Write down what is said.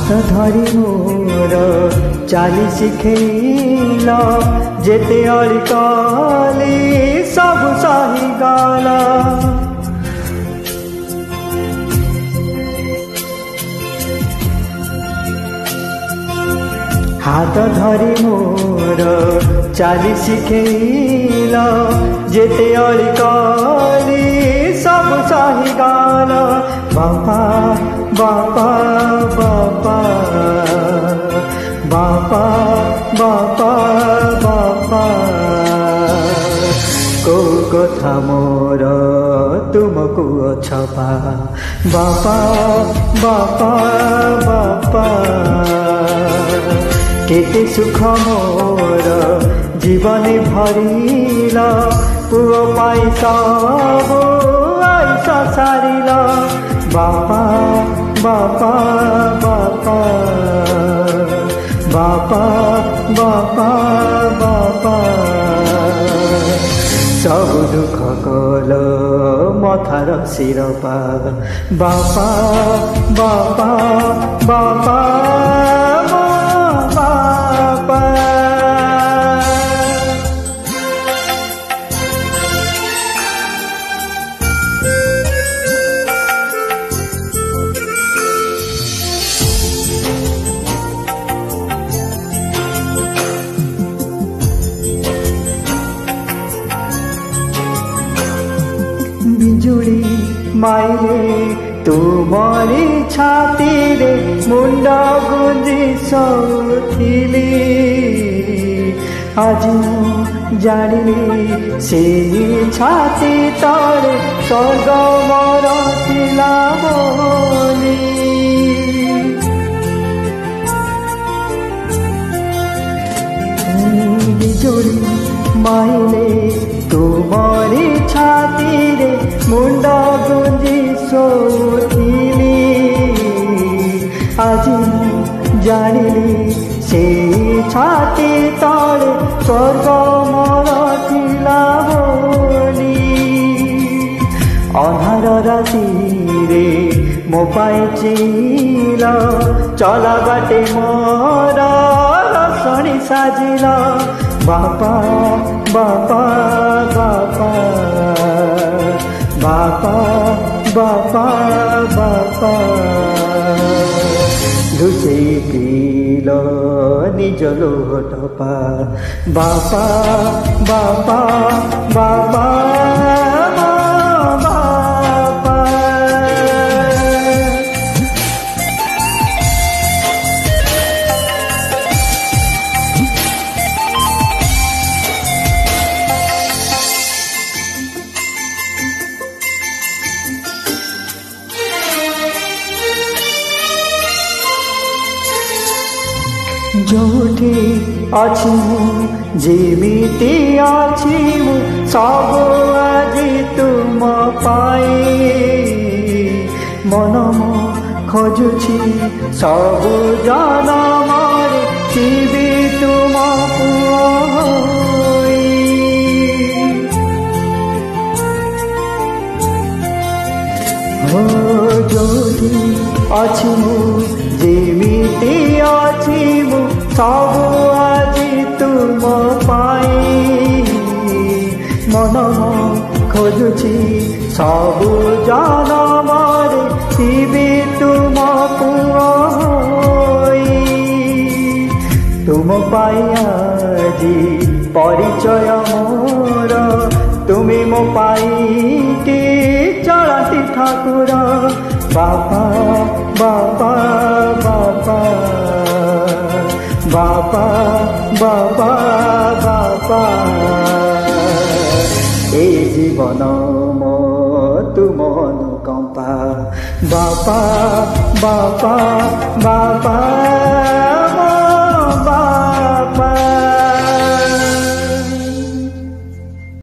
हाथ धरी मोर चाली शिखेल जेते अली कली सब सही गल हाथ धरी मोर चाली शिखेल जेते अली कली सब सही गल बापा बापा बापा बापा बापा बापा को कथा मोर तुमको छपा बापा बापा बापा केते सुख मोर जीवन भरिला पुओ पाई सब आइस सारिला बापा बापा बापा बापा बापा बापा सब दुख कल मथार शिरपा बापा बापा बापा बापा बिजुली माइले तुमरी छाती रे मुंड गुंजी सौथिली आज जानिली से छाती तले स्वर्ग मोर थिला बोली बिजुली माइले तुमरी छाती रे मुंड गुंजी सोथिली आज जानिली से छाती तले स्वर्ग मोर थिला बोली अंधार राति रे मो पाई चिल चला बाटे मोर रसणी साजिल बापा बापा बापा बापा बापा बापा लुचे पील निज लोटपा बापा बापा बापा जोठी अच्छी जेमिति अच्छी सब आज तुम पाई मन खोजुछि सब जनम जीवी तुम जोठी अच्छी जेमिति अच्छी सब आज तुम पाई मन खोजुछि सब जनम जीवी तुम तुम पाई आजी परिचय मोर तुमी मो पाई कि चलती ठाकुर बापा बापा बापा बापा बापा बापा ए जीवन मो तुम अनुकंपा बापा बापा बापा